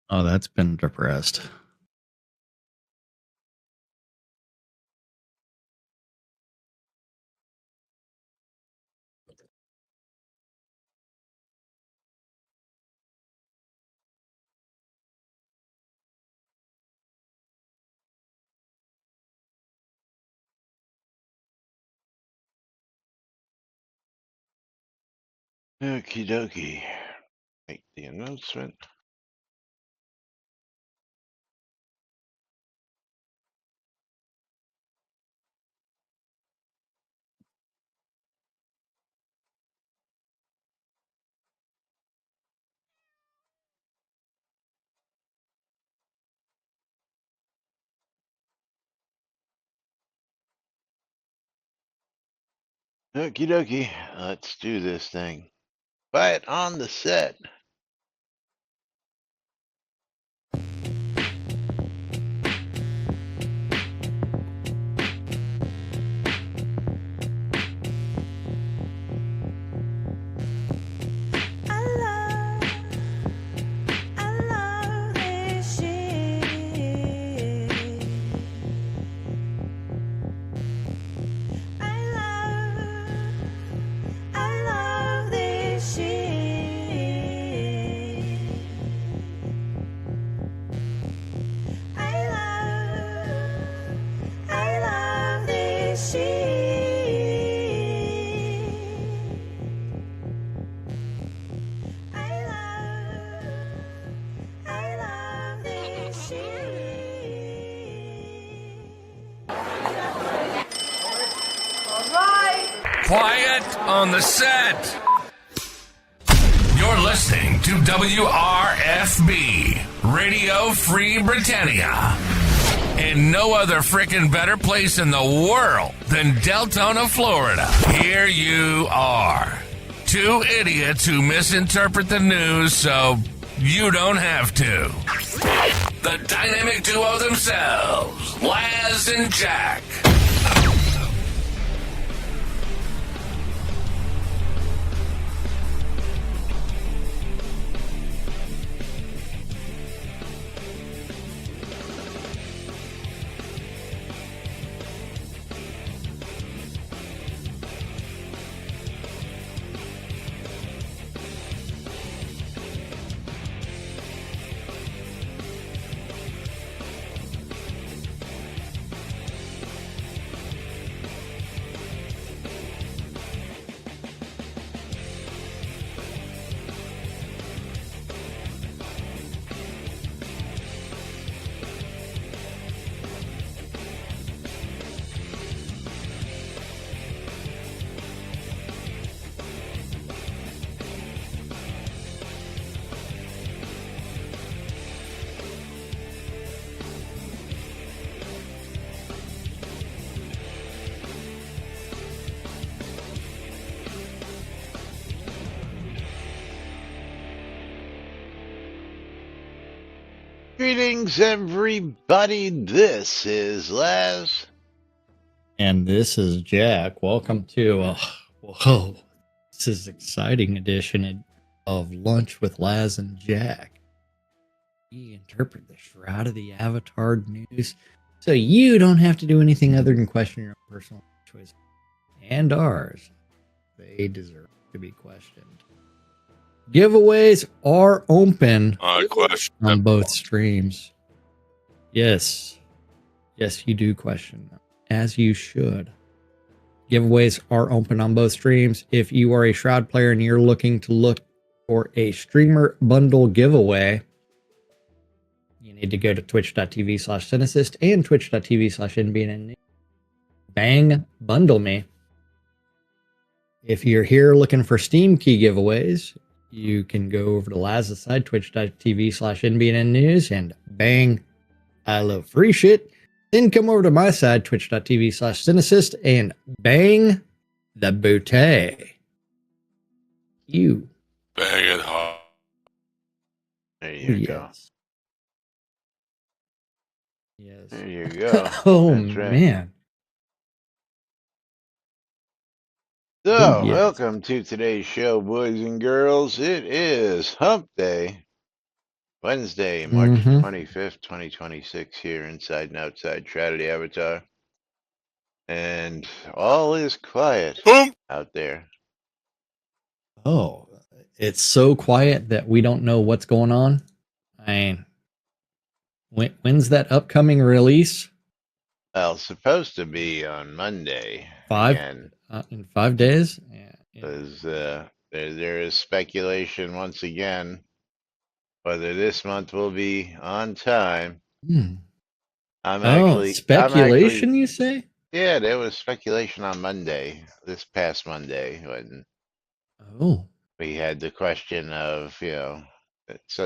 Oh, that's been depressed. Okie dokie. Make the announcement. Okie dokie. Let's do this thing. Quiet on the set. Quiet on the set. You're listening to WRFB, Radio Free Britannia. And no other frickin' better place in the world than Deltona, Florida. Here you are. Two idiots who misinterpret the news so you don't have to. The dynamic duo themselves, Laz and Jack. Greetings, everybody. This is Laz. And this is Jack. Welcome to, whoa, this is an exciting edition of Lunch with Laz and Jack. We interpret the Shroud of the Avatar news so you don't have to do anything other than question your own personal choice and ours. They deserve to be questioned. Giveaways are open on both streams. Yes, you do question them, as you should. Giveaways are open on both streams. If you are a Shroud player and you're looking to look for a streamer bundle giveaway, you need to go to twitch.tv/Cinesist and twitch.tv/NBNN. Bang, bundle me. If you're here looking for Steam key giveaways, you can go over to Laz's side, twitch.tv/NBNN News, and bang, I love free shit. Then come over to my side, twitch.tv/Cinesist, and bang the boutte. You. Bang it hard. There you go. Yes. There you go. Oh, That's right. man. So, yes. Welcome to today's show, boys and girls. It is Hump Day. Wednesday, March 25th, 2026, here inside and outside Shroud the Avatar. And all is quiet out there. Oh, it's so quiet that we don't know what's going on. I mean, when's that upcoming release? Well, it's supposed to be on Monday. In 5 days? Yeah. There is speculation once again whether this month will be on time. Speculation, you say? Yeah, there was speculation on Monday, this past Monday, when we had the question of, so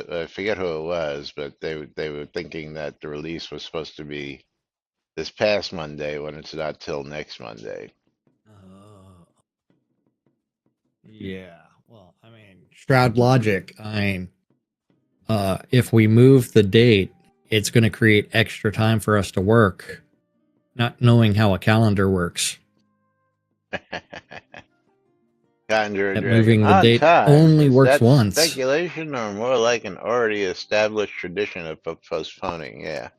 I forget who it was, but they were thinking that the release was supposed to be this past Monday when it's not till next Monday. Yeah. Well, I mean, Shroud logic. If we move the date, it's going to create extra time for us to work, not knowing how a calendar works. Moving the date only works once. Speculation, or more like an already established tradition of postponing? Yeah.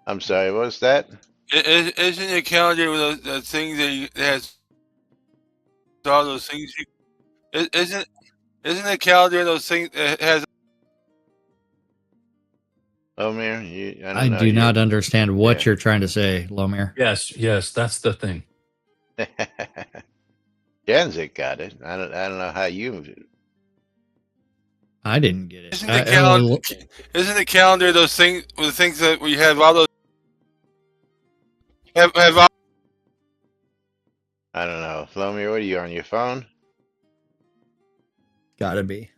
I'm sorry, what was that? Isn't the calendar with the things that has all those things? Isn't the calendar those things that has? Lomir, I do not understand what you're trying to say, Lomir. Yes, that's the thing. Janzik got it. I don't know how you. I didn't get it. Isn't the calendar those things with the things that we have all those have all? I don't know, Lomir. What are you on your phone? Gotta be,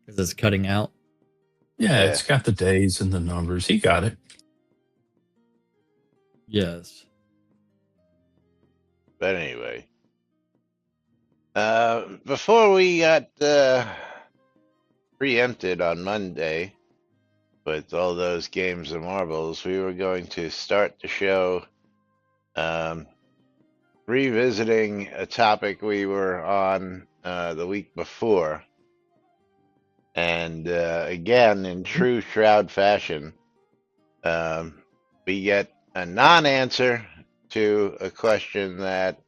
because it's cutting out. Yeah, it's got the days and the numbers. He got it. Yes. But anyway, before we got preempted on Monday with all those games of marbles, we were going to start the show revisiting a topic we were on the week before. And again, in true Shroud fashion, we get a non-answer to a question that,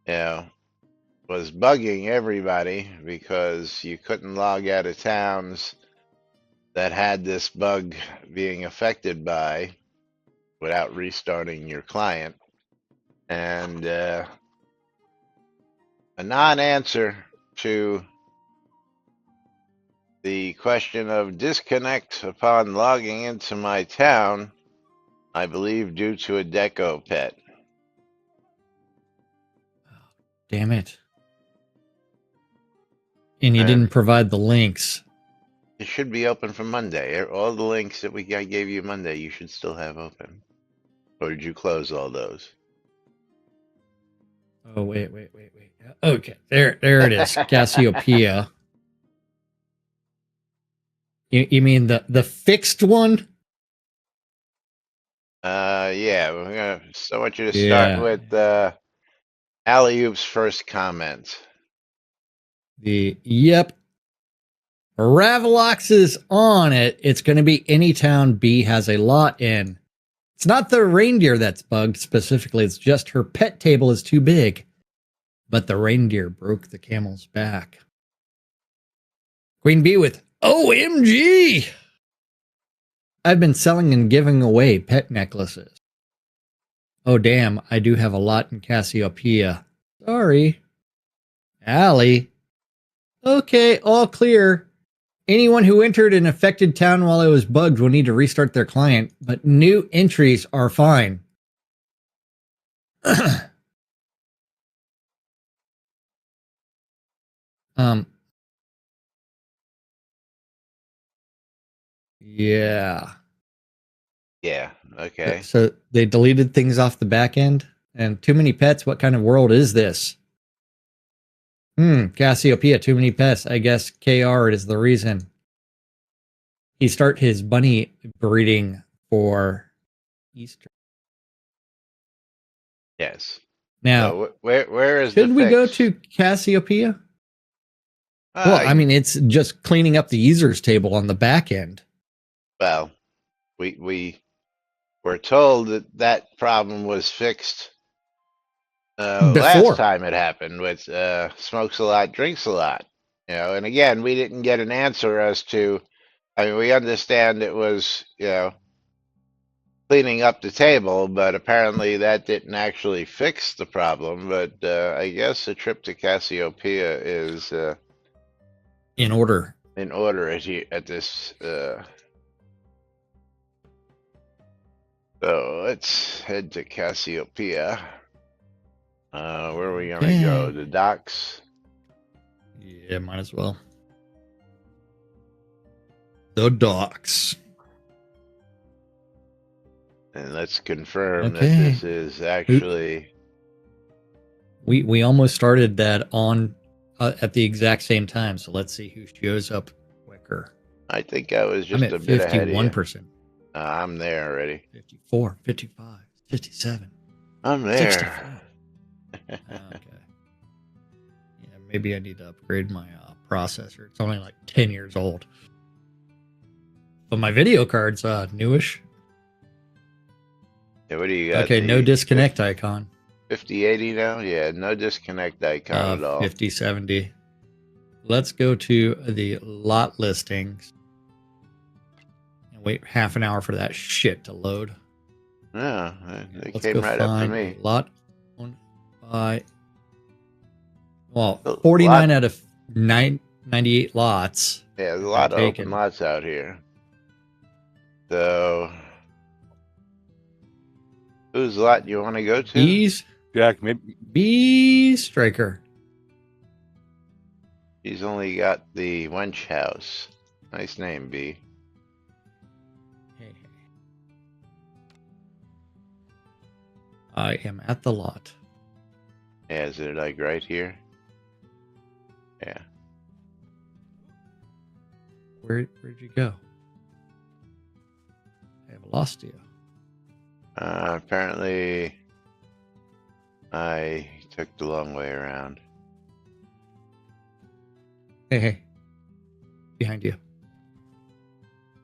was bugging everybody because you couldn't log out of towns that had this bug being affected by without restarting your client. And a non-answer to the question of disconnect upon logging into my town, I believe due to a deco pet. Damn it. And you didn't provide the links. It should be open for Monday. All the links that I gave you Monday, you should still have open. Or did you close all those? Oh, wait. Okay, there it is. Cassiopeia. You mean the fixed one? Yeah. I want you to start with Alley-Oop's first comment. Yep. Ravalox is on it. It's going to be any town B has a lot in. It's not the reindeer that's bugged specifically. It's just her pet table is too big. But the reindeer broke the camel's back. Queen Bee with OMG! I've been selling and giving away pet necklaces. Oh damn, I do have a lot in Cassiopeia. Sorry. Allie. Okay, all clear. Anyone who entered an affected town while it was bugged will need to restart their client, but new entries are fine. Yeah. Yeah, okay. So they deleted things off the back end? And too many pets? What kind of world is this? Cassiopeia, too many pets. I guess KR is the reason. He start his bunny breeding for Easter. Yes. Now, so where is should the we fix? go to Cassiopeia? Well, I mean, it's just cleaning up the user's table on the back end. Well, we were told that problem was fixed last time it happened with smokes a lot, drinks a lot. And again, we didn't get an answer as to, I mean, we understand it was, cleaning up the table, but apparently that didn't actually fix the problem. But I guess a trip to Cassiopeia is in order. In order at this. So let's head to Cassiopeia. Where are we gonna go? The docks? Yeah, might as well. The docks. And let's confirm that this is actually. We almost started that on at the exact same time. So let's see who shows up quicker. I think I was just I'm at a bit ahead of you. 51%. I'm there already. 54, 55, 57. I'm there. 64. Okay. Yeah, maybe I need to upgrade my processor. It's only like 10 years old. But my video card's newish. Yeah, what do you got? Okay, no disconnect icon. 5080 now? Yeah, no disconnect icon at all. 5070. Let's go to the lot listings. And wait half an hour for that shit to load. Yeah, they came right up to me. Lot owned by, well, 49 out of 98 lots. Yeah, there's a lot of open lots out here. So, whose lot do you want to go to? Bees? Jack, maybe. Bee Striker. He's only got the Wench House. Nice name, B. Hey. I am at the lot. Yeah, is it like right here? Yeah. Where'd you go? I have lost you. Apparently, I took the long way around. Hey. Behind you.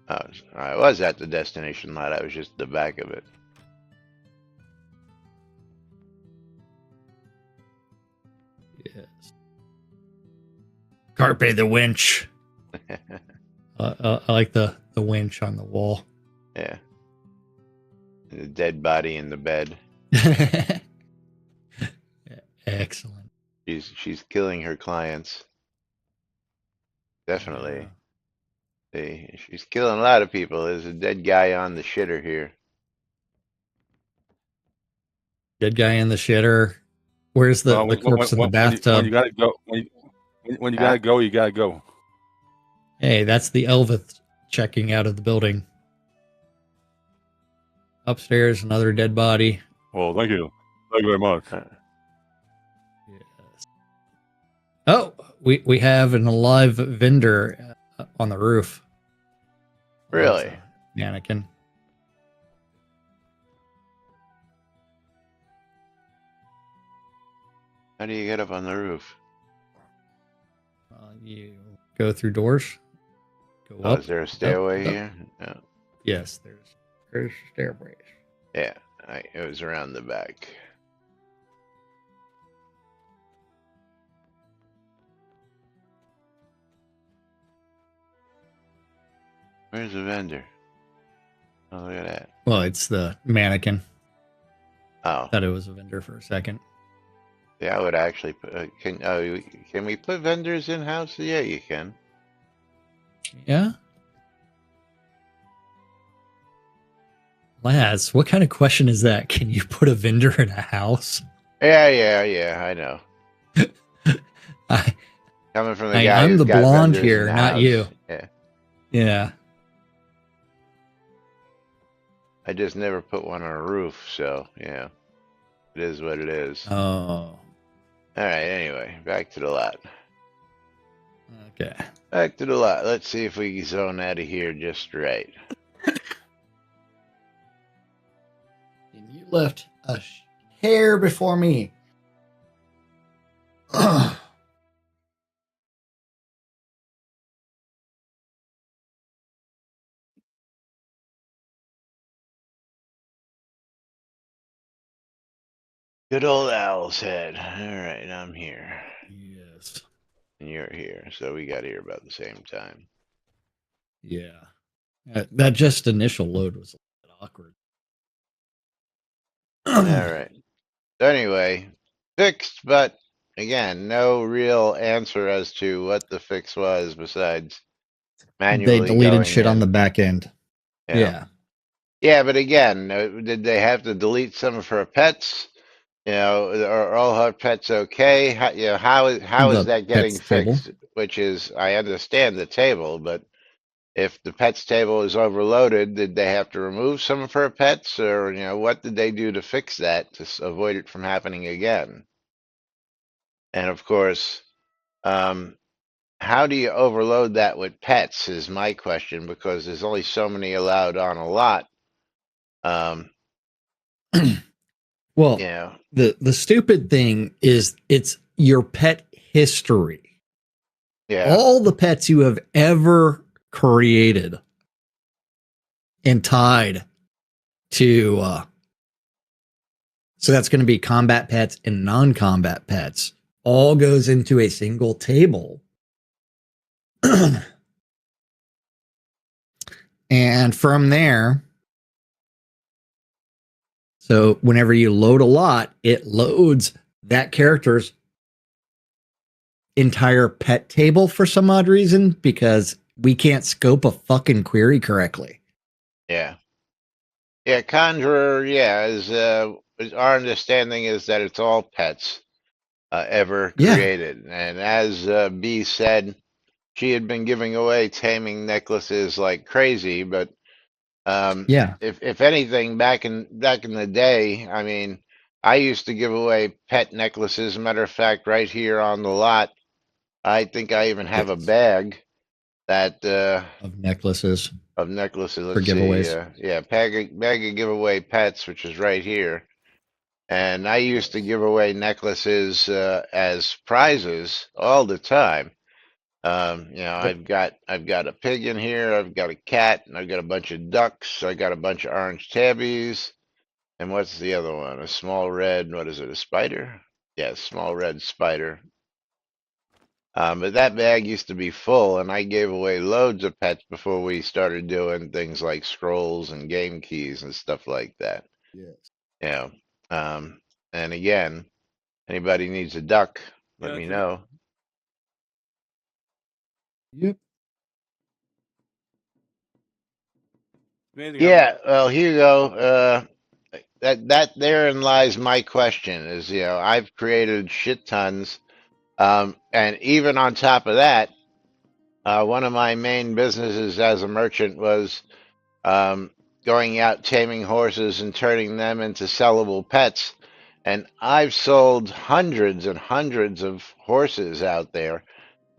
I was at the destination lot. I was just at the back of it. Yes. Carpe the winch. I like the winch on the wall. Yeah. And the dead body in the bed. Excellent. She's killing her clients. Definitely. She's killing a lot of people. There's a dead guy on the shitter here. Dead guy in the shitter. Where's the corpse in the bathtub? When you gotta go, when you gotta go, you gotta go. Hey, that's the Elvith checking out of the building. Upstairs, another dead body. Well, thank you. Thank you very much. Yes. Oh, we have an alive vendor on the roof. Really? Mannequin. How do you get up on the roof? You go through doors. Go up. Is there a stairway here? No. Yes, there's stairways. Yeah, it was around the back. Where's the vendor? Oh, look at that. Well, it's the mannequin. Oh. Thought it was a vendor for a second. Yeah, I would actually put. Can we put vendors in house? Yeah, you can. Yeah. Laz, what kind of question is that? Can you put a vendor in a house? Yeah, I know. Coming from the guy I'm who's the got blonde vendors here, in the not house. you. Yeah. Yeah. I just never put one on a roof, so yeah. It is what it is. Oh. Alright, anyway, back to the lot. Okay. Back to the lot. Let's see if we can zone out of here just right. And you left a hair before me. Good old Owl's Head. All right, I'm here. Yes. And you're here. So we got here about the same time. Yeah. That just initial load was a bit awkward. All right. So anyway, fixed, but again, no real answer as to what the fix was besides manually They deleted going shit in. on the back end. Yeah. Yeah, but again, did they have to delete some of her pets? Are all her pets okay? How is The that getting pets table. fixed? Which is, I understand the table, but if the pets table is overloaded, did they have to remove some of her pets, or what did they do to fix that to avoid it from happening again? And of course, how do you overload that with pets is my question, because there's only so many allowed on a lot. Well, Yeah. the stupid thing is it's your pet history. Yeah. All the pets you have ever created and tied to so that's going to be combat pets and non-combat pets. All goes into a single table. And from there, so whenever you load a lot, it loads that character's entire pet table for some odd reason because we can't scope a fucking query correctly. Yeah. Yeah, Conjurer, yeah, is our understanding is that it's all pets ever created. And as B said, she had been giving away taming necklaces like crazy, but if anything, back in the day, I mean, I used to give away pet necklaces. Matter of fact, right here on the lot, I think I even have a bag that of necklaces. Let's for see. giveaways. Yeah, bag of giveaway pets, which is right here. And I used to give away necklaces as prizes all the time. I've got a pig in here, I've got a cat, and I've got a bunch of ducks. I got a bunch of orange tabbies. And what's the other one? A small red, what is it, a spider? Yeah, small red spider. But that bag used to be full, and I gave away loads of pets before we started doing things like scrolls and game keys and stuff like that. Yes. Yeah. And again, anybody needs a duck, let me know. Yep. Yeah, well, here you go. That therein lies my question is, I've created shit tons. And even on top of that, one of my main businesses as a merchant was going out taming horses and turning them into sellable pets. And I've sold hundreds and hundreds of horses out there.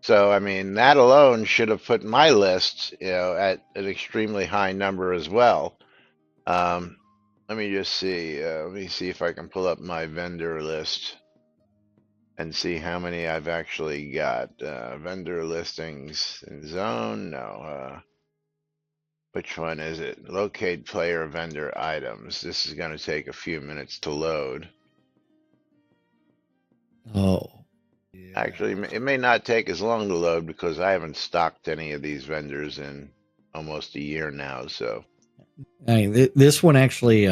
So, I mean, that alone should have put my list, at an extremely high number as well. Let me just see. Let me see if I can pull up my vendor list and see how many I've actually got. Vendor listings in zone. No. Which one is it? Locate player vendor items. This is going to take a few minutes to load. Oh. Yeah. Actually, it may not take as long to load because I haven't stocked any of these vendors in almost a year now. So, I mean, this one actually.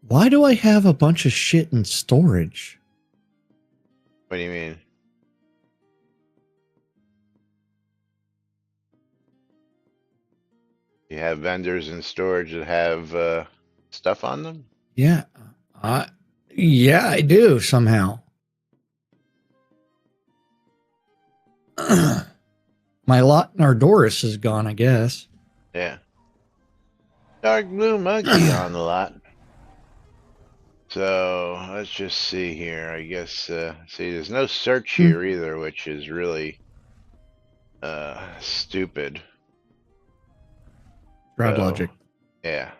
Why do I have a bunch of shit in storage? What do you mean? You have vendors in storage that have stuff on them? Yeah. Yeah, I do somehow. My lot in Ardoris is gone, I guess. Yeah. Dark blue monkey on the lot. So let's just see here. I guess see, there's no search here either, which is really stupid. Shroud logic. Yeah.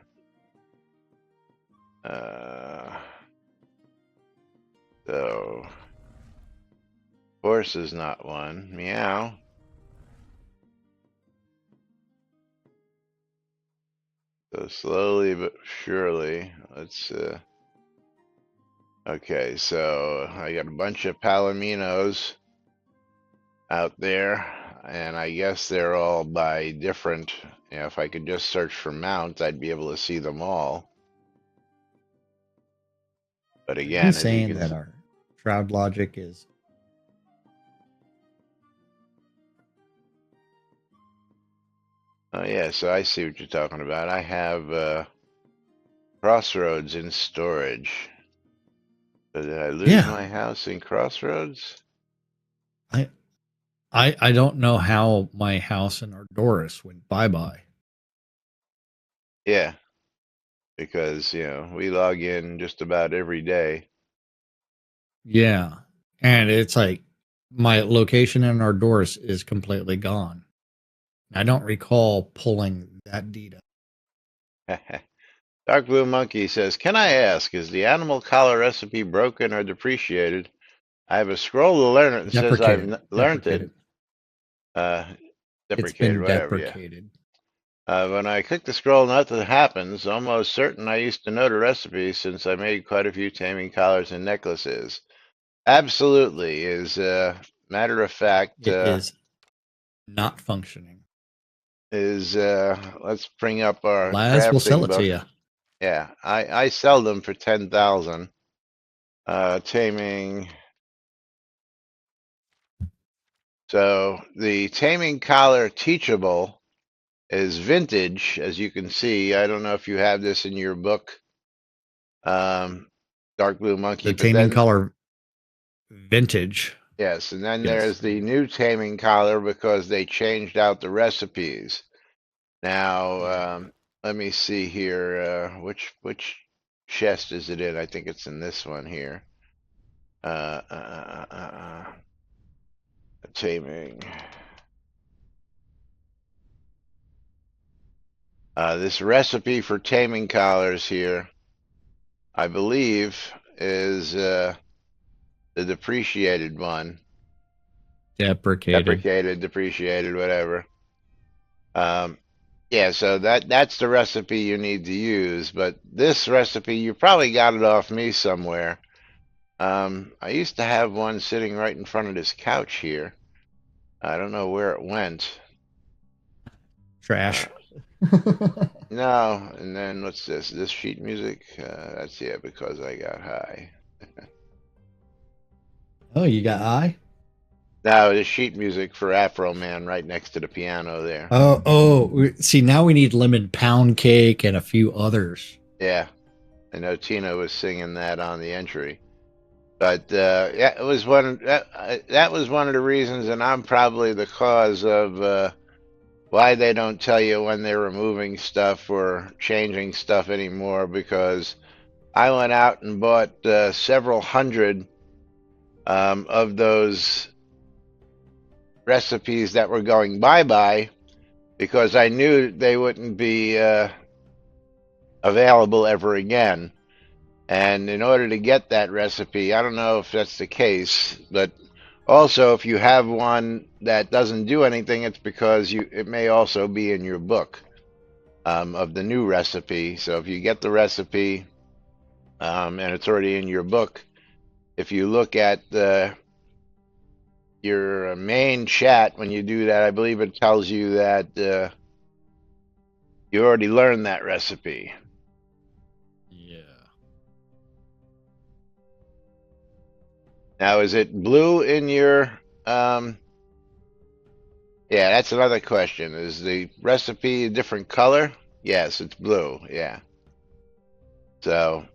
So horse is not one. Meow. So slowly but surely, let's Okay, so I got a bunch of Palominos out there, and I guess they're all by different. If I could just search for mounts, I'd be able to see them all. But again, as you saying can that our Shroud logic is. Oh yeah, so I see what you're talking about. I have Crossroads in storage. Did I lose my house in Crossroads? I don't know how my house in Ardoris went bye-bye. Yeah, because we log in just about every day. Yeah, and it's like my location in Ardoris is completely gone. I don't recall pulling that data. Dark Blue Monkey says, "Can I ask, is the animal collar recipe broken or depreciated? I have a scroll to learn it that says I've learned it. It's Deprecated, been whatever, deprecated. Yeah. When I click the scroll, nothing happens. Almost certain I used to know the recipe since I made quite a few taming collars and necklaces. Absolutely, is matter of fact. It is not functioning. Let's bring up our Laz will sell crafting it book. to you. Yeah, I sell them for 10,000. Taming. So the taming collar teachable is vintage, as you can see. I don't know if you have this in your book, Dark Blue Monkey. The taming collar vintage. Yes, and then there's the new taming collar because they changed out the recipes. Now, let me see here. Which chest is it in? I think it's in this one here. Taming. This recipe for taming collars here, I believe, is the depreciated one. Depreciated, whatever. Yeah, so that's the recipe you need to use. But this recipe, you probably got it off me somewhere. I used to have one sitting right in front of this couch here. I don't know where it went. Trash. No, and then what's this? This sheet music? That's because I got high. Oh, you got high? No, the sheet music for Afro Man right next to the piano there. Oh, see, now we need Lemon Pound Cake and a few others. Yeah, I know Tina was singing that on the entry. But yeah, it was that was one of the reasons, and I'm probably the cause of why they don't tell you when they're removing stuff or changing stuff anymore, because I went out and bought several hundred of those recipes that were going bye-bye because I knew they wouldn't be available ever again. And in order to get that recipe, I don't know if that's the case, but also if you have one that doesn't do anything, it's because it may also be in your book of the new recipe. So if you get the recipe and it's already in your book, if you look at your main chat when you do that, I believe it tells you that you already learned that recipe. Yeah. Now, is it blue in your yeah, that's another question. Is the recipe a different color? Yes, it's blue. Yeah. So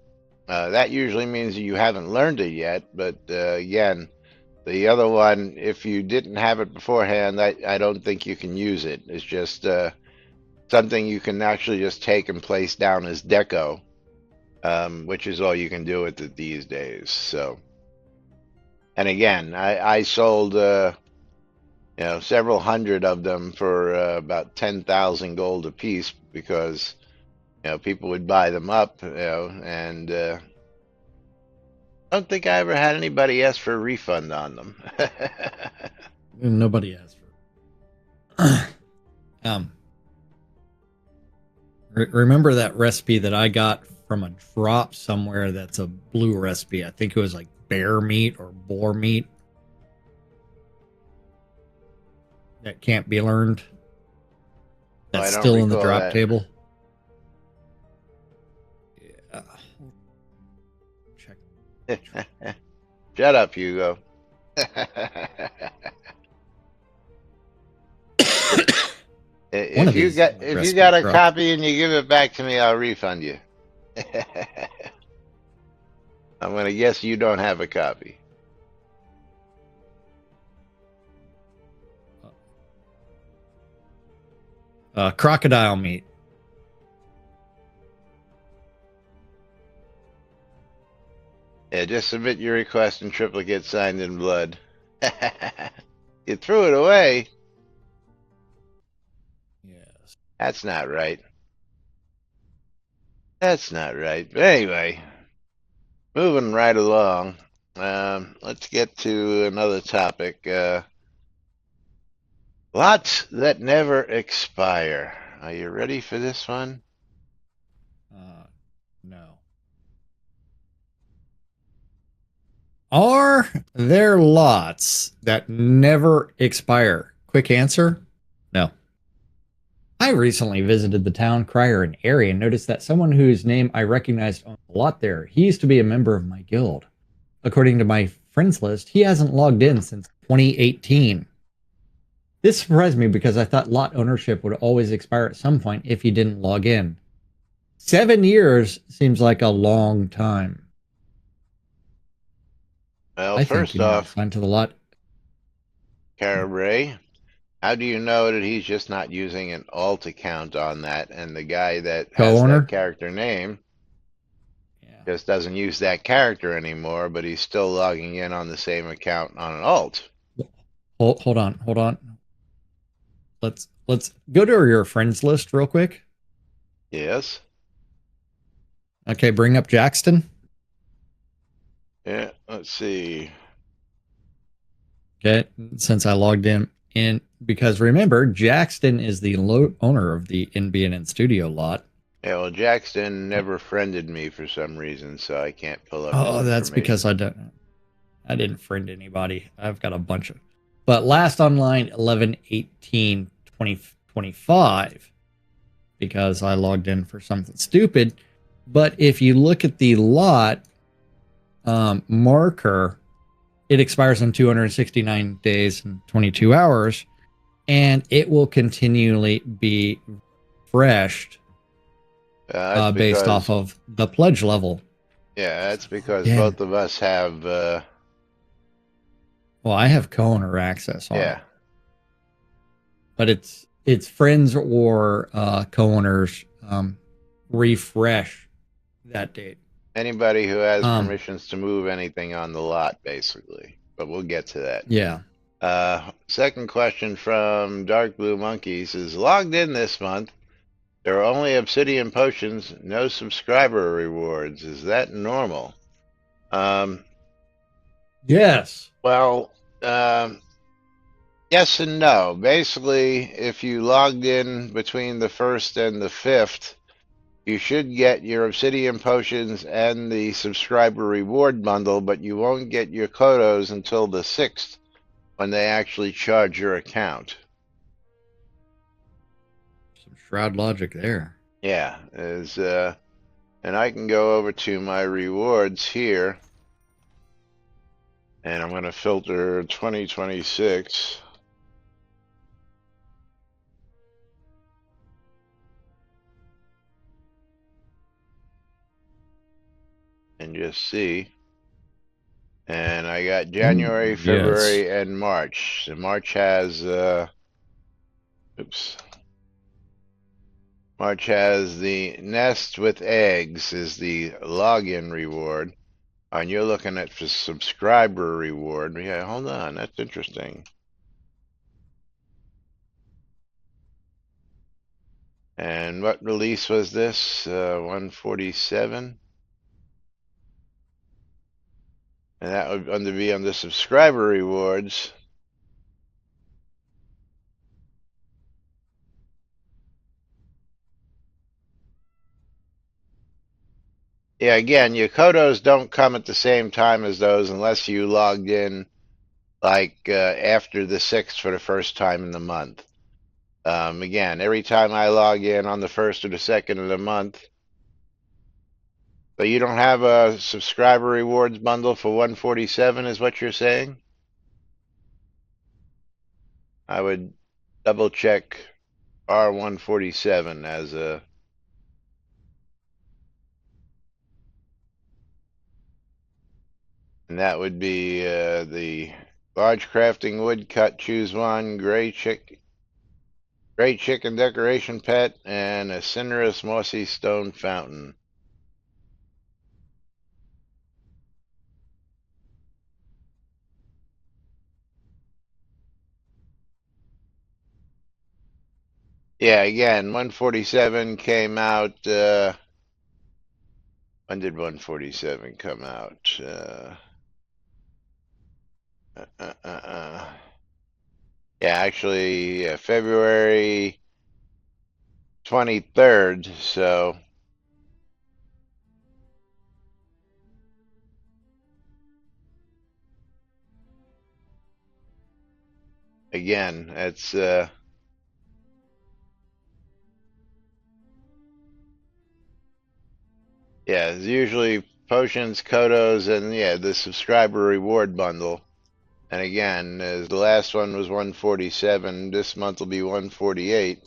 that usually means you haven't learned it yet. But again, the other one, if you didn't have it beforehand, I don't think you can use it. It's just something you can actually just take and place down as deco, which is all you can do with it these days. So, and again, I sold several hundred of them for about 10,000 gold a piece because people would buy them up, and I don't think I ever had anybody ask for a refund on them. Nobody asked for. Remember that recipe that I got from a drop somewhere that's a blue recipe. I think it was like bear meat or boar meat. That can't be learned. That's still in the drop table. Yeah. Check. Shut up, Hugo. If you got a copy and you give it back to me, I'll refund you. I'm going to guess you don't have a copy. Crocodile meat. Yeah, just submit your request in triplicate signed in blood. You threw it away. Yes. That's not right. That's not right. But anyway, moving right along. Let's get to another topic. Lots that never expire. Are you ready for this one? No. Are there lots that never expire? Quick answer, no. I recently visited the town crier in area and noticed that someone whose name I recognized owned a lot there. He used to be a member of my guild. According to my friends list, he hasn't logged in since 2018. This surprised me because I thought lot ownership would always expire at some point if he didn't log in. 7 years seems like a long time. Well, first off, assigned to the lot. Carabray, how do you know that he's just not using an alt account on that, and the guy that has that character name just doesn't use that character anymore, but he's still logging in on the same account on an alt? Hold on. Let's go to your friends list real quick. Yes. Okay, bring up Jackson. Yeah, let's see. Okay, since I logged in, because remember, Jackson is the owner of the NBNN studio lot. Yeah, well, Jackson never friended me for some reason, so I can't pull up. Oh, that's because I didn't friend anybody. I've got a bunch of, but last online 11/18/2025, because I logged in for something stupid. But if you look at the lot marker, it expires in 269 days and 22 hours, and it will continually be refreshed based off of the pledge level. Yeah, that's because both of us have... well, I have co-owner access on it. But it's friends or co-owners refresh that date. Anybody who has permissions to move anything on the lot, basically. But we'll get to that. Yeah. Second question from Dark Blue Monkeys is, logged in this month. There are only obsidian potions, no subscriber rewards. Is that normal? Yes. Well, yes and no. Basically, if you logged in between the 1st and the 5th, you should get your obsidian potions and the subscriber reward bundle, but you won't get your kodos until the 6th when they actually charge your account. Some Shroud logic there. Yeah, and I can go over to my rewards here, and I'm going to filter 2026. And just see. And I got January, February, and March. So March has March has the nest with eggs is the login reward. And you're looking at the subscriber reward. Yeah, hold on, that's interesting. And what release was this? 147. And that would be under subscriber rewards. Yeah, again, your Kodos don't come at the same time as those unless you logged in like after the 6th for the first time in the month. Again, every time I log in on the 1st or the 2nd of the month, but you don't have a subscriber rewards bundle for 147 is what you're saying? I would double check R147 as a... And that would be the large crafting woodcut, choose one, gray chicken decoration pet, and a cinerous mossy stone fountain. Yeah, again, 147 came out. When did 147 come out? Yeah, actually, February 23rd. So again, it's yeah, it's usually potions, kodos, and yeah, the subscriber reward bundle. And again, as the last one was 147, this month will be 148.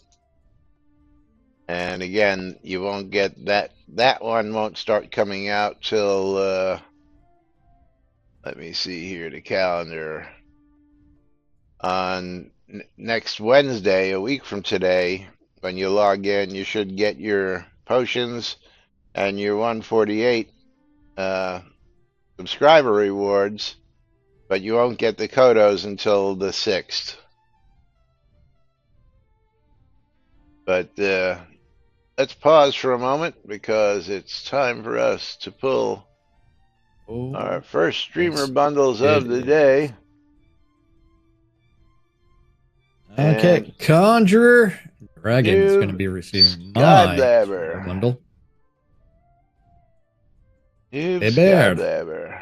And again, you won't get that. That one won't start coming out till let me see here the calendar. On next Wednesday, a week from today, when you log in, you should get your potions and your 148 subscriber rewards, but you won't get the kodos until the 6th. But let's pause for a moment because it's time for us to pull our first streamer bundles of the day. Okay, And Conjurer Dragon is going to be receiving my bundle. Hey, Skyblaber.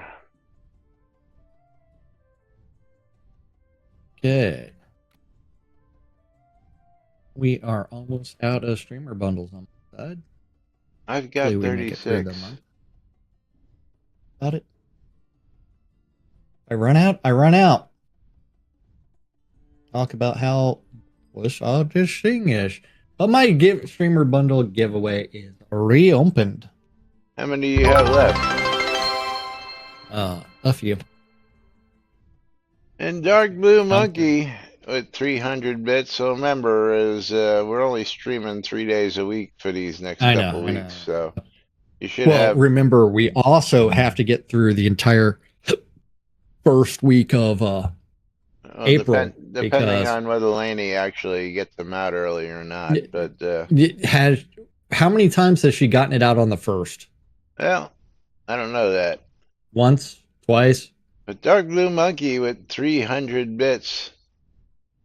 Okay. We are almost out of streamer bundles on my side. I've got 36. Got it. I run out. Talk about how I'll just sing-ish. But my streamer bundle giveaway is reopened. How many do you have left? A few. And Dark Blue Monkey with 300 bits. So remember, is we're only streaming 3 days a week for these next couple weeks. So you should have. Remember, we also have to get through the entire first week of April. Depending on whether Lainey actually gets them out early or not. But how many times has she gotten it out on the first? Well, I don't know that. Once, twice. But Dark Blue Monkey with 300 bits.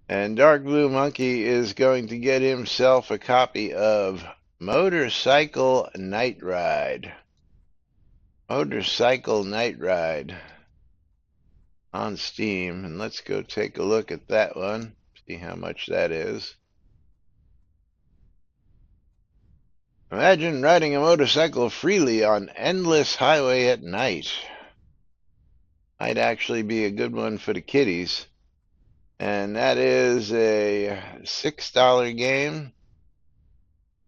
And Dark Blue Monkey is going to get himself a copy of Motorcycle Night Ride. Motorcycle Night Ride on Steam. And let's go take a look at that one. See how much that is. Imagine riding a motorcycle freely on endless highway at night. Might actually be a good one for the kiddies. And that is a $6 game.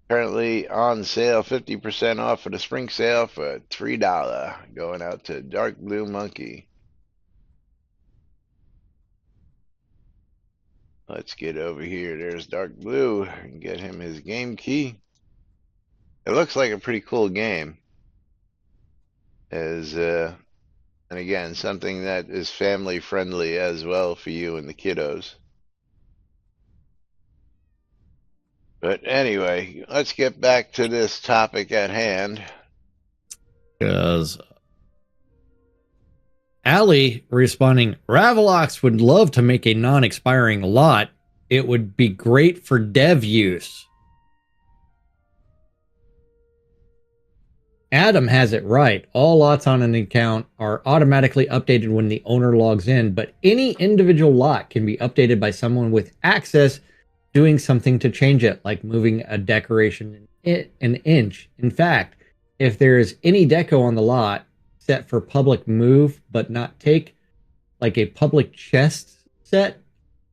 Currently on sale, 50% off for the spring sale for $3. Going out to Dark Blue Monkey. Let's get over here. There's Dark Blue. And get him his game key. It looks like a pretty cool game. And again, something that is family friendly as well for you and the kiddos. But anyway, let's get back to this topic at hand. Because Allie responding, Ravalox would love to make a non-expiring lot. It would be great for dev use. Adam has it right. All lots on an account are automatically updated when the owner logs in, but any individual lot can be updated by someone with access doing something to change it, like moving a decoration an inch. In fact, if there is any deco on the lot set for public move but not take, like a public chest set,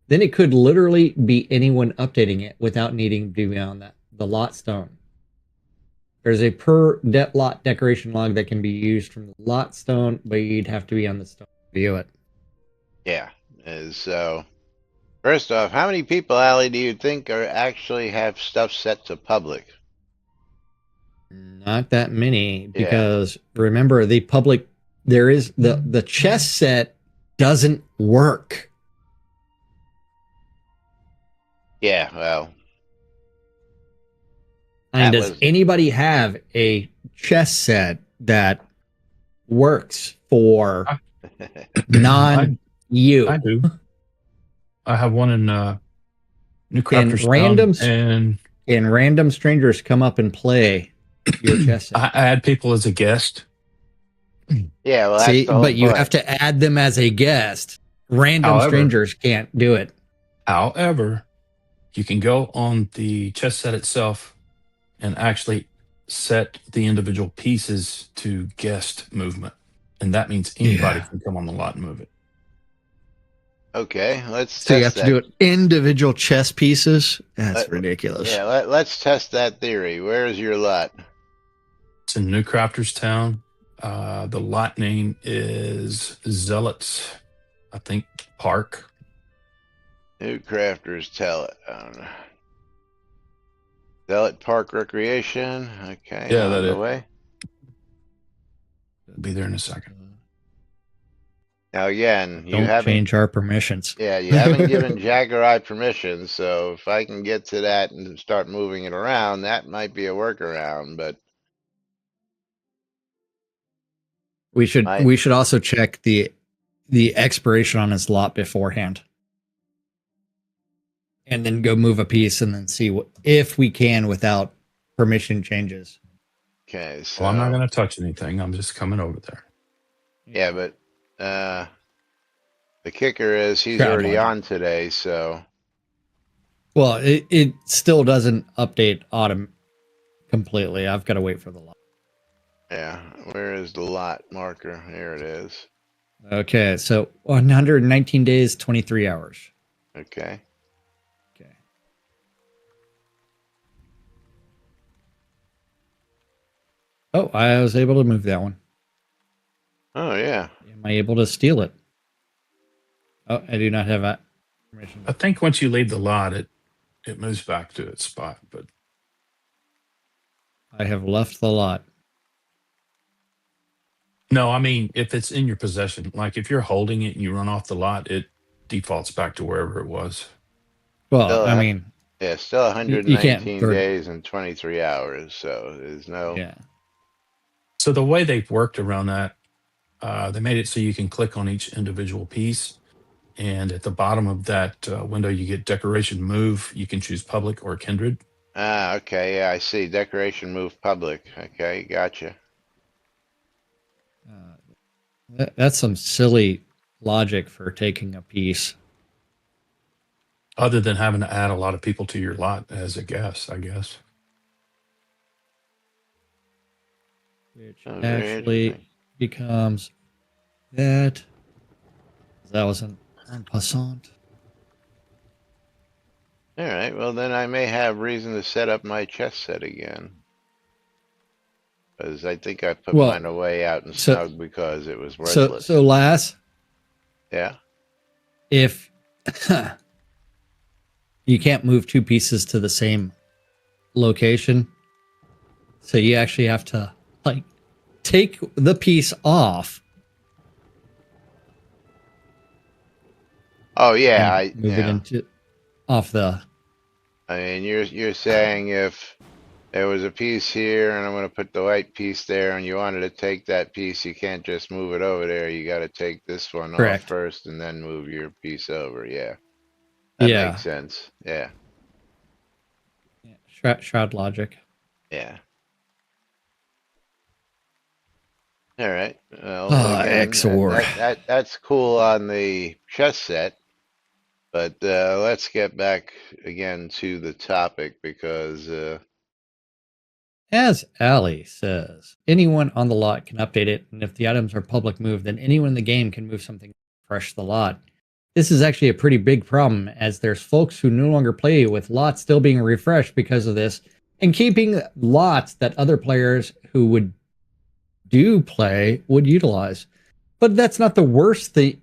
then it could literally be anyone updating it without needing to be on the lot stone. There's a per lot decoration log that can be used from the lot stone, but you'd have to be on the stone to view it. Yeah. So, first off, how many people, Allie, do you think are actually have stuff set to public? Not that many, because remember, the public, there is the chess set doesn't work. Yeah, well. I mean, does anybody have a chess set that works for non-you? I do. I have one in New Crafters and random strangers come up and play your chess set? I add people as a guest. Yeah, well, see, but you have to add them as a guest. Random strangers can't do it. However, you can go on the chess set itself and actually set the individual pieces to guest movement. And that means anybody can come on the lot and move it. Okay, let's test so you have to do it individual chess pieces? That's ridiculous. Yeah, let's test that theory. Where's your lot? It's in New Crafters Town. The lot name is Zealots, I think, Park. New Crafters Town. Zealot Park Recreation. Okay. Yeah, that's the way. I'll be there in a second. Now again, you haven't change our permissions. Yeah, you haven't given Jaggerai permission, so if I can get to that and start moving it around, that might be a workaround. But we should also check the expiration on his lot beforehand, and then go move a piece and then see if we can without permission changes. Okay, so well, I'm not going to touch anything. I'm just coming over there. Yeah, but the kicker is he's already on today, so. Well, it still doesn't update autumn completely. I've got to wait for the lot. Yeah, where is the lot marker? Here it is. Okay, so 119 days, 23 hours. Okay. Oh, I was able to move that one. Oh, yeah. Am I able to steal it? Oh, I do not have that permission. I think once you leave the lot, it moves back to its spot, but I have left the lot. No, I mean, if it's in your possession, like if you're holding it and you run off the lot, it defaults back to wherever it was. Well, still, I mean, yeah, still 119 days and 23 hours, so there's no. Yeah. So the way they've worked around that, they made it so you can click on each individual piece. And at the bottom of that window, you get decoration move. You can choose public or kindred. Ah, okay. Yeah, I see. Decoration move public. Okay, gotcha. That's some silly logic for taking a piece. Other than having to add a lot of people to your lot as a guest, I guess. Which actually becomes that. That was an en passant. All right. Well, then I may have reason to set up my chess set again. Because I think I put mine away out and snug because it was worthless. So Lass? Yeah? If you can't move two pieces to the same location, so you actually have to like take the piece off. Oh yeah, move it into off the. I mean, you're saying if there was a piece here and I'm going to put the white piece there and you wanted to take that piece, you can't just move it over there. You got to take this one off first and then move your piece over. Yeah. That makes sense. Yeah. Shroud logic. Yeah. All right. Well, again, XOR. that's cool on the chess set, but let's get back again to the topic because As Ali says, anyone on the lot can update it, and if the items are public move, then anyone in the game can move something fresh to the lot. This is actually a pretty big problem, as there's folks who no longer play with lots still being refreshed because of this, and keeping lots that other players who would do play would utilize. But that's not the worst thing.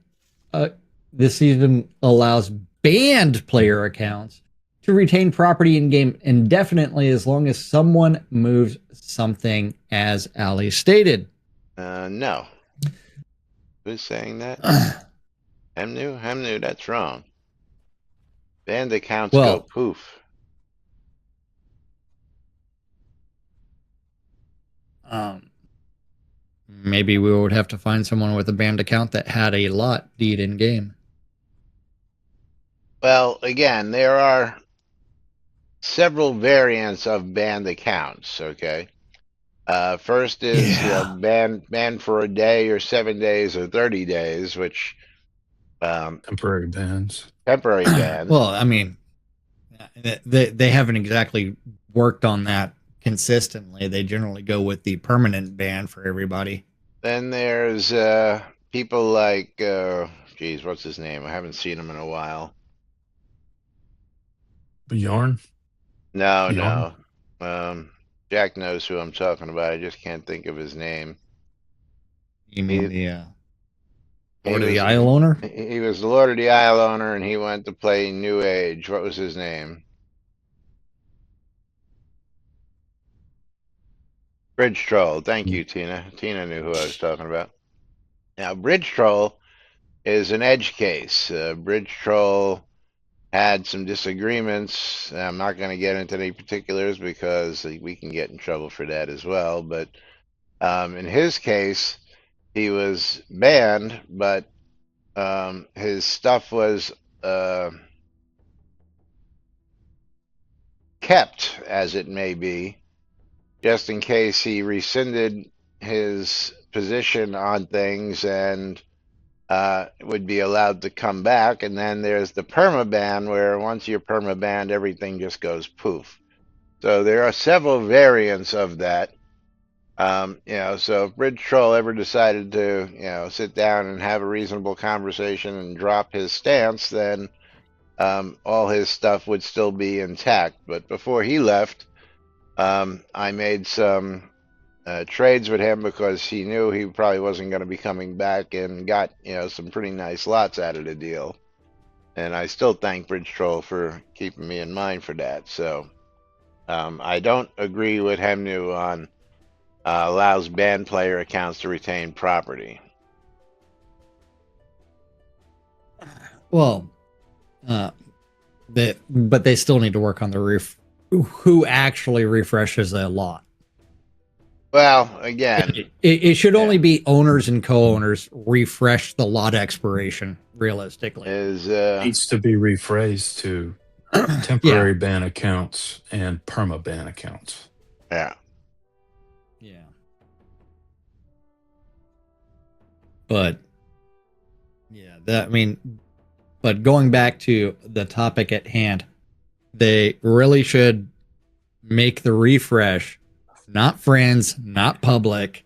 This even allows banned player accounts to retain property in game indefinitely as long as someone moves something, as Ali stated. no. Who's saying that? Hemnu, that's wrong. Banned accounts go poof. Maybe we would have to find someone with a banned account that had a lot deed in game. Well, again, there are several variants of banned accounts. Okay. First is banned for a day or 7 days or 30 days, which temporary bans. Temporary bans. Well, I mean, they haven't exactly worked on that consistently. They generally go with the permanent ban for everybody. Then there's people like, geez, what's his name? I haven't seen him in a while. Yarn? No. Jack knows who I'm talking about. I just can't think of his name. You mean the Lord of the Isle owner? He was the Lord of the Isle owner, and he went to play New Age. What was his name? Bridge Troll. Thank you, Tina. Tina knew who I was talking about. Now, Bridge Troll is an edge case. Bridge Troll had some disagreements. I'm not going to get into any particulars because we can get in trouble for that as well. But in his case, he was banned, but his stuff was kept, as it may be, just in case he rescinded his position on things and would be allowed to come back. And then there's the permaban, where once you're permabanned, everything just goes poof. So there are several variants of that. So if Bridge Troll ever decided to, sit down and have a reasonable conversation and drop his stance, then all his stuff would still be intact. But before he left, I made some trades with him because he knew he probably wasn't going to be coming back, and got some pretty nice lots out of the deal. And I still thank Bridge Troll for keeping me in mind for that. So I don't agree with Hemnu on allows banned player accounts to retain property. Well, but they still need to work on the who actually refreshes a lot. Well, again, it should only be owners and co-owners refresh the lot expiration. Realistically, needs to be rephrased to temporary ban accounts and perma ban accounts. Yeah. But but going back to the topic at hand, they really should make the refresh not friends, not public,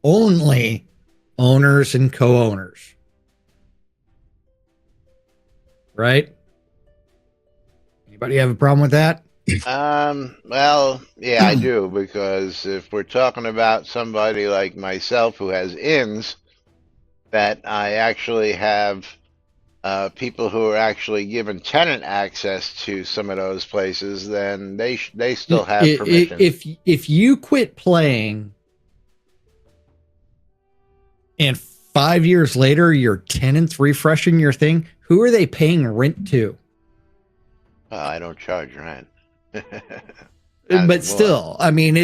only owners and co-owners. Right? Anybody have a problem with that? Well, yeah, I do, because if we're talking about somebody like myself who has inns, that I actually have people who are actually given tenant access to some of those places, then they still have permission. If you quit playing and 5 years later your tenant's refreshing your thing, who are they paying rent to? I don't charge rent. But still, I mean,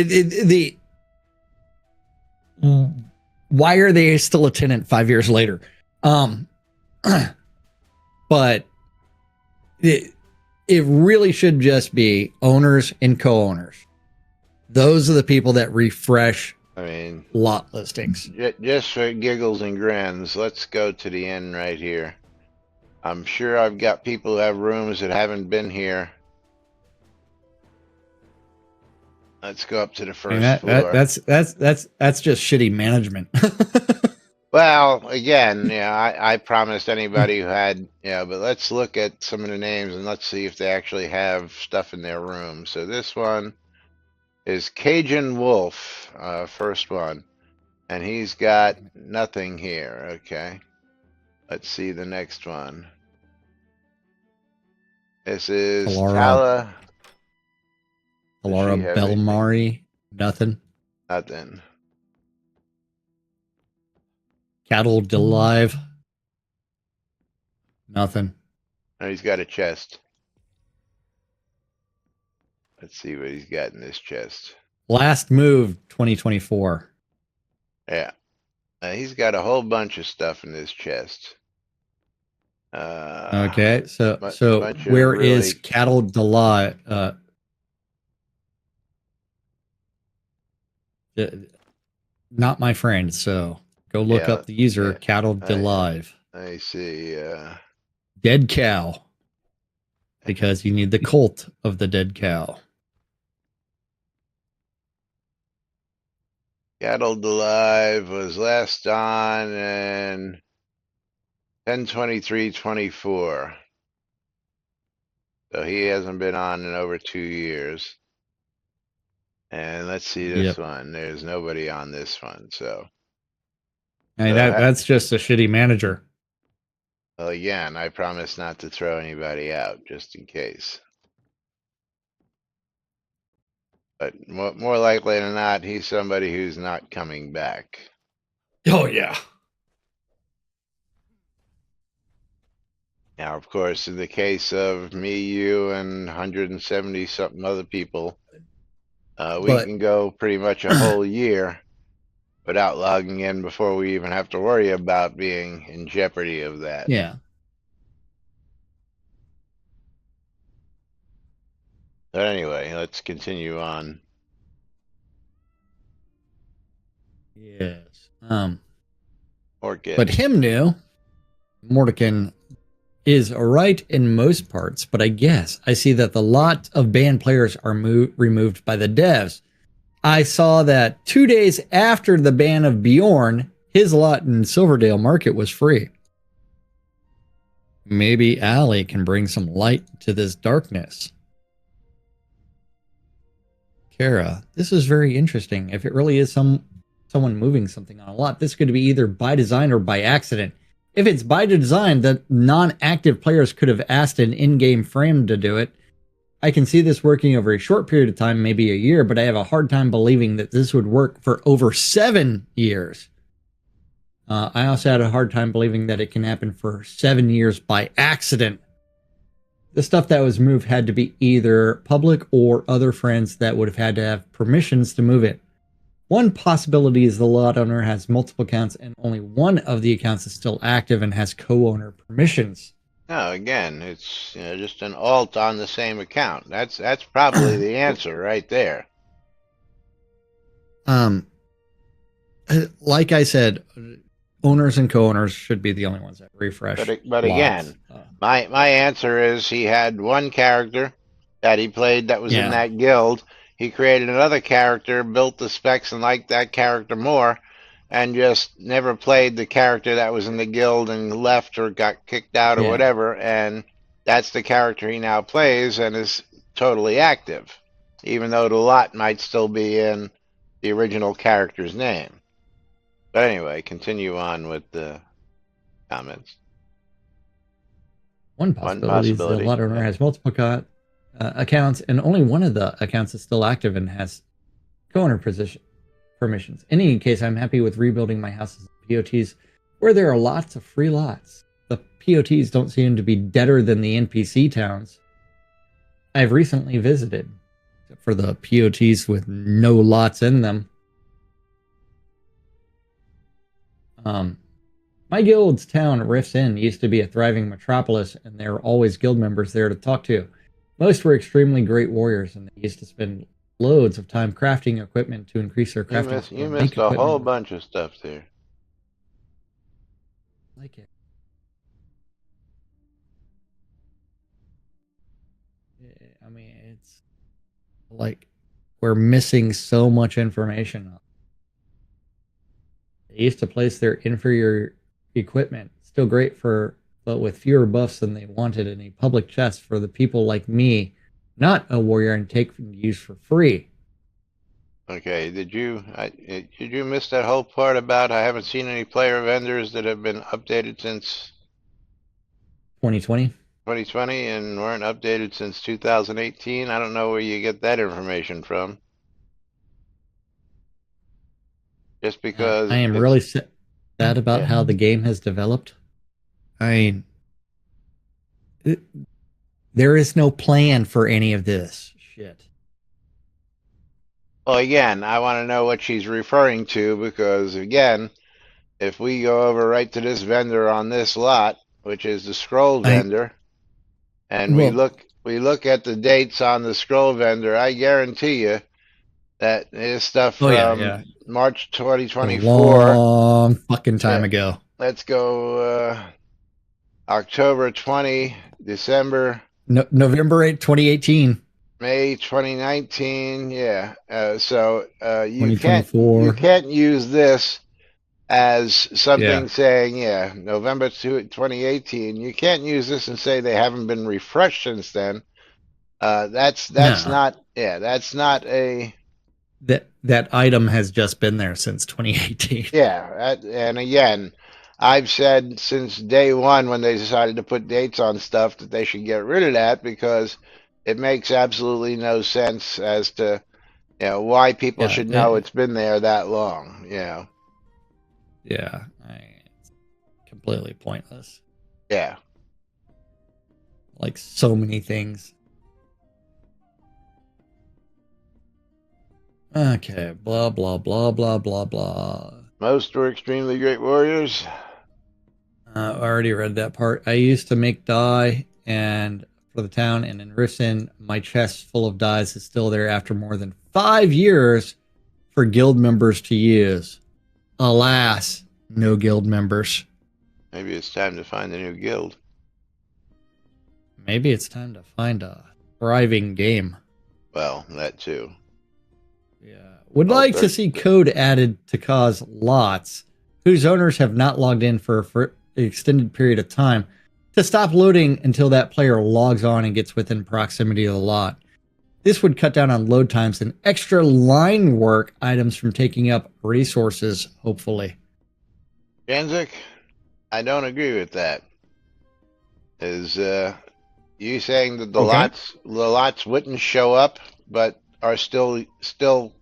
why are they still a tenant 5 years later? But it really should just be owners and co-owners. Those are the people that refresh I mean, lot listings. Just for giggles and grins, let's go to the end right here. I'm sure I've got people who have rooms that haven't been here. Let's go up to the first floor. That's just shitty management. Well, again, yeah, I promised anybody who had, but let's look at some of the names and let's see if they actually have stuff in their room. So this one is Cajun Wolf, first one, and he's got nothing here. Okay, let's see the next one. This is Tala. Laura Belmari, nothing. Nothing. Cattle Delive, nothing. Oh, he's got a chest. Let's see what he's got in this chest. Last move 2024. Yeah. He's got a whole bunch of stuff in this chest. Okay, so where is Cattle Delive? Not my friend, so go look up the user Cattle Delive. I see. Dead cow. Because you need the cult of the dead cow. Cattle Delive was last on in 10/23/24. So he hasn't been on in over 2 years. And let's see this one. There's nobody on this one, so. I mean, that's just a shitty manager. Well, again, I promise not to throw anybody out, just in case. But more likely than not, he's somebody who's not coming back. Oh, yeah. Now, of course, in the case of me, you, and 170-something other people, we can go pretty much a whole year without logging in before we even have to worry about being in jeopardy of that. Yeah. But anyway, let's continue on. Yes. But him new, Mordican is right in most parts, but I guess I see that the lot of banned players are removed by the devs. I saw that 2 days after the ban of Bjorn, his lot in Silverdale Market was free. Maybe Ali can bring some light to this darkness. Kara, this is very interesting. If it really is someone moving something on a lot, this could be either by design or by accident. If it's by design, the non-active players could have asked an in-game frame to do it. I can see this working over a short period of time, maybe a year, but I have a hard time believing that this would work for over 7 years. I also had a hard time believing that it can happen for 7 years by accident. The stuff that was moved had to be either public or other friends that would have had to have permissions to move it. One possibility is the lot owner has multiple accounts and only one of the accounts is still active and has co-owner permissions. No, again, it's just an alt on the same account. That's probably the answer right there. Like I said, owners and co-owners should be the only ones that refresh. But again, my answer is he had one character that he played that was in that guild. He created another character, built the specs and liked that character more, and just never played the character that was in the guild and left or got kicked out or whatever. And that's the character he now plays and is totally active, even though the lot might still be in the original character's name. But anyway, continue on with the comments. One possibility is the lot owner has multiple accounts, and only one of the accounts is still active and has co-owner permissions. In any case, I'm happy with rebuilding my houses and POTs where there are lots of free lots. The POTs don't seem to be deader than the NPC towns I've recently visited, except for the POTs with no lots in them. My guild's town, Rift's Inn, used to be a thriving metropolis, and there were always guild members there to talk to. Most were extremely great warriors, and they used to spend loads of time crafting equipment to increase their crafting skill. You missed a whole bunch of stuff there. Like it. I mean, it's like we're missing so much information. They used to place their inferior equipment, still great but with fewer buffs than they wanted in a public chest for the people like me, not a warrior, and take from use for free. Okay, did you miss that whole part about I haven't seen any player vendors that have been updated since 2020? 2020 and weren't updated since 2018? I don't know where you get that information from. Just because I am really sad about how the game has developed. I mean, there is no plan for any of this shit. Well, again, I want to know what she's referring to because, again, if we go over right to this vendor on this lot, which is the scroll vendor, and we look at the dates on the scroll vendor, I guarantee you that is stuff from March 2024. A long fucking time ago. Let's go October 20, December. November 8, 2018. May 2019, yeah. So you can't use this as something saying, November 2018. You can't use this and say they haven't been refreshed since then. That's not a. That item has just been there since 2018. Yeah, and again, I've said since day one when they decided to put dates on stuff that they should get rid of that because it makes absolutely no sense as to why people should know it's been there that long. Yeah, it's completely pointless. Yeah, like so many things. Okay, blah blah blah blah blah blah. Most were extremely great warriors. I already read that part. I used to make dye and for the town, and in Riften, my chest full of dyes is still there after more than 5 years for guild members to use. Alas, no guild members. Maybe it's time to find a new guild. Maybe it's time to find a thriving game. Well, that too. Yeah. Would like to see code added to cause lots whose owners have not logged in for an extended period of time to stop loading until that player logs on and gets within proximity of the lot. This would cut down on load times and extra line work items from taking up resources, hopefully. Janzik, I don't agree with that. Is you saying that the lots wouldn't show up but are still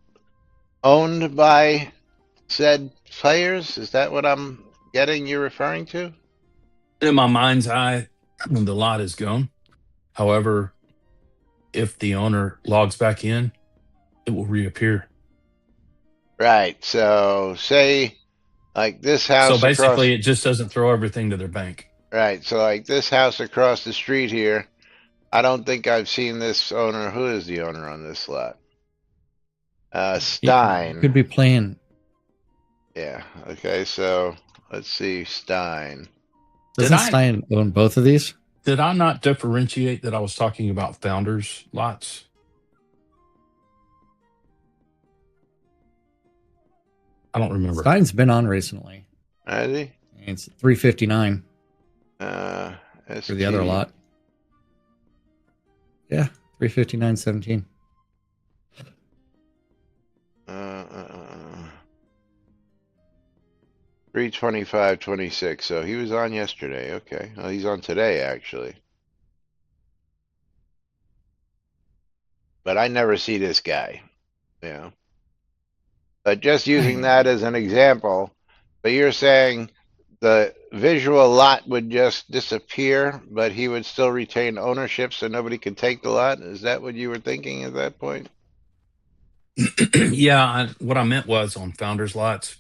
owned by said players? Is that what I'm getting you're referring to? In my mind's eye, the lot is gone. However, if the owner logs back in, it will reappear. Right. So say like this house. So basically, it just doesn't throw everything to their bank. Right. So like this house across the street here, I don't think I've seen this owner. Who is the owner on this lot? Stein. Could be playing. Yeah. Okay. So let's see. Stein. Doesn't Stein own both of these? Did I not differentiate that I was talking about founders lots? I don't remember. Stein's been on recently. Has he? It's 359. For the other lot. Yeah, 359.17. 325.26. So he was on yesterday. Okay. Well, he's on today, actually. But I never see this guy. But just using that as an example, but you're saying the visual lot would just disappear, but he would still retain ownership so nobody could take the lot? Is that what you were thinking at that point? Yeah, what I meant was on founders lots.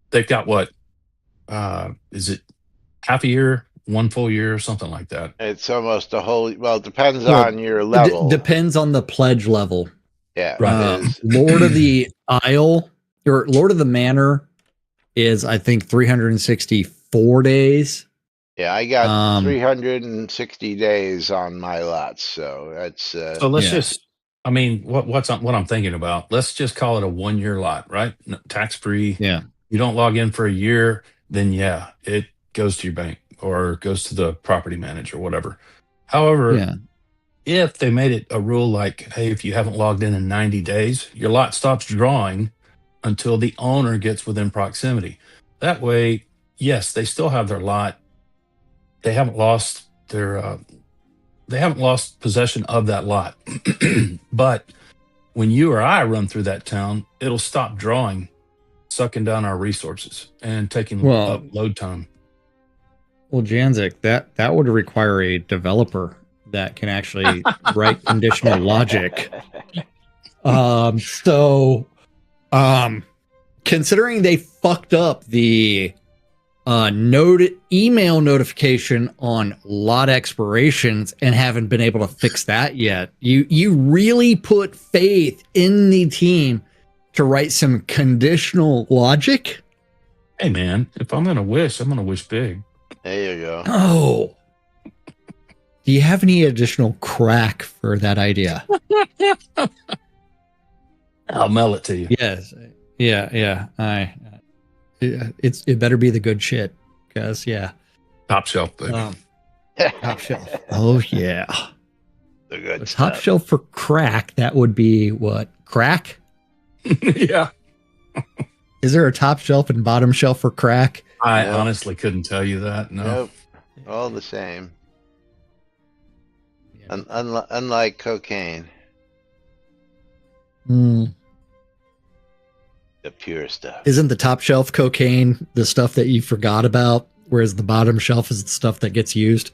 They've got what? Is it half a year 1 full year or something like that. It's almost a whole. Well, it depends on your level. Depends on the pledge level. Yeah, right. Lord of the Isle or Lord of the Manor is, I think, 364 days. Yeah, I got 360 days on my lots, so that's. So let's just. I mean, what I'm thinking about? Let's just call it a 1 year lot, right? Tax free. Yeah. You don't log in for a year, then yeah, it goes to your bank or goes to the property manager or whatever. However, if they made it a rule like, hey, if you haven't logged in 90 days, your lot stops drawing until the owner gets within proximity. That way, yes, they still have their lot. They haven't lost possession of that lot. But when you or I run through that town, it'll stop drawing, sucking down our resources and taking up load time. Well, Janzik, that would require a developer that can actually write conditional logic. Considering they fucked up the email notification on lot expirations and haven't been able to fix that yet, you really put faith in the team to write some conditional logic? Hey man, if I'm gonna wish big. There you go. Oh. Do you have any additional crack for that idea? I'll mail it to you. Yes. Yeah. It better be the good shit, because top shelf, baby. Top shelf. Oh yeah. The good top shelf for crack. That would be what? Crack? Yeah. Is there a top shelf and bottom shelf for crack? I honestly couldn't tell you that. No. Nope. All the same. Unlike cocaine. The pure stuff. Isn't the top shelf cocaine the stuff that you forgot about, whereas the bottom shelf is the stuff that gets used?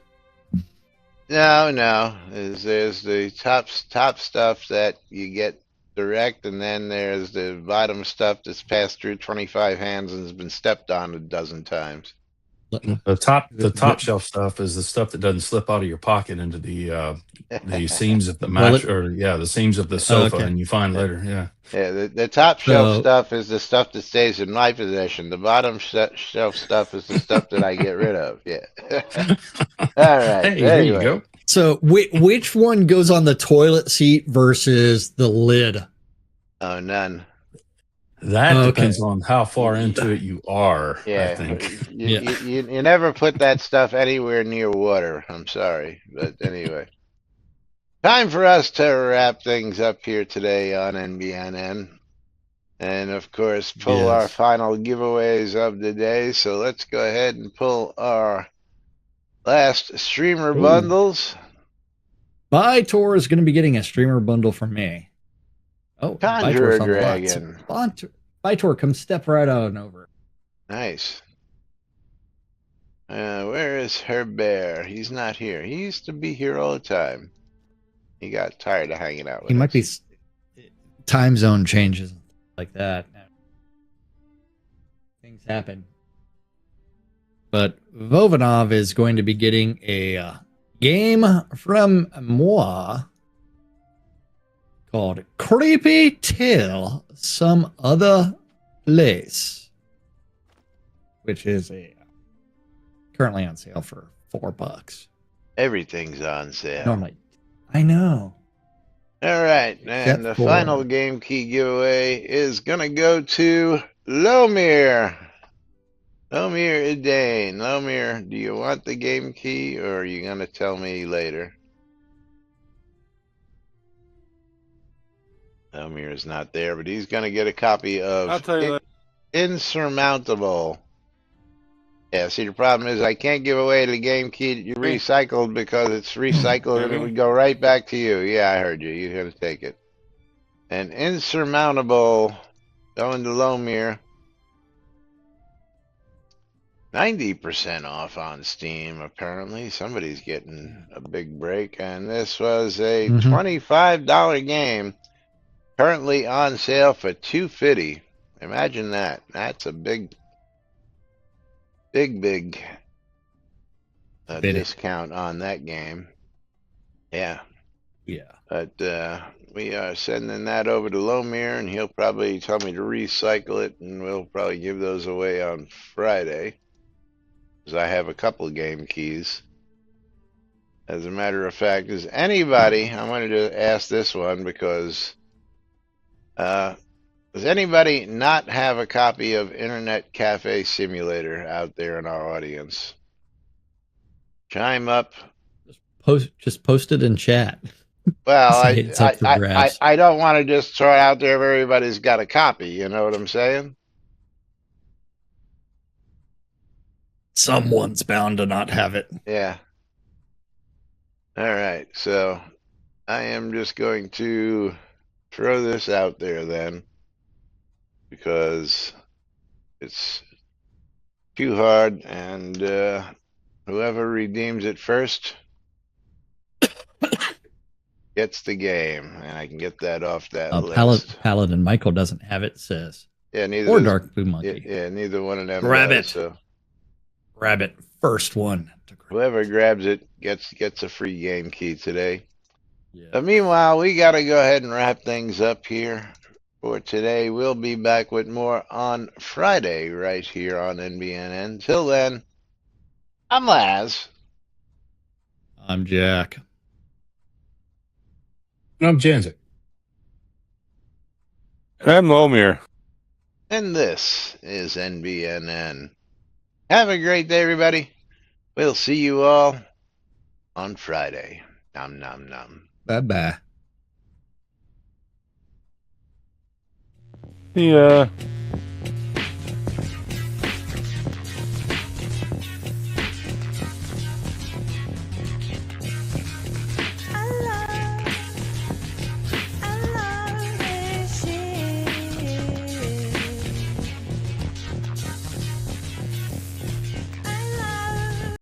No. There's the top stuff that you get direct, and then there's the bottom stuff that's passed through 25 hands and has been stepped on a dozen times. The top shelf stuff is the stuff that doesn't slip out of your pocket into the seams of the match, the seams of the sofa, and you find later. Yeah. Yeah, the top shelf stuff is the stuff that stays in my possession. The bottom shelf stuff is the stuff that I get rid of. Yeah. All right. Hey, there you go. So which one goes on the toilet seat versus the lid? Oh, none. That depends on how far into it you are. Yeah, I think. You never put that stuff anywhere near water. I'm sorry, but anyway. Time for us to wrap things up here today on NBNN. And, of course, pull our final giveaways of the day. So let's go ahead and pull our last streamer bundles. Vitor is going to be getting a streamer bundle from me. Oh, Conjure Dragon. Vitor, come step right on over. Nice. Where is her bear? He's not here. He used to be here all the time. He got tired of hanging out with us. He might be time zone changes like that. Things happen. But Vovanov is going to be getting a game from moi called Creepy Tale Some Other Place, which is currently on sale for $4. Everything's on sale. Normally. I know. All right, and the final game key giveaway is going to go to Lomir. Lomir Idane. Lomir, do you want the game key, or are you going to tell me later? Lomir is not there, but he's going to get a copy of I'll tell you Insurmountable. Yeah, see, the problem is I can't give away the game key that you recycled because it's recycled and it would go right back to you. Yeah, I heard you. You're going to take it. And Insurmountable, going to Lomir. 90% off on Steam, apparently. Somebody's getting a big break. And this was a $25 game, currently on sale for $250. Imagine that. That's a big a discount on that game. Yeah. Yeah. But we are sending that over to Lomir, and he'll probably tell me to recycle it, and we'll probably give those away on Friday. Because I have a couple of game keys. As a matter of fact, does anybody, I wanted to ask this one because does anybody not have a copy of Internet Cafe Simulator out there in our audience? Chime up. Just post it in chat. Well, I don't want to just throw it out there if everybody's got a copy. You know what I'm saying? Someone's bound to not have it. Yeah. All right. So I am just going to throw this out there then, because it's too hard, and whoever redeems it first gets the game, and I can get that off that list. Paladin Michael doesn't have it, says. Yeah, neither. Or Dark Blue Monkey. Yeah, neither one of them. Grab does, it. So. Grab it. First one. Whoever grabs it gets a free game key today. Yeah. But meanwhile, we got to go ahead and wrap things up here for today. We'll be back with more on Friday right here on NBNN. Till then, I'm Laz. I'm Jack. And I'm Janzik. And I'm Lomir. And this is NBNN. Have a great day, everybody. We'll see you all on Friday. Nom, nom, nom. Bye-bye. Yeah.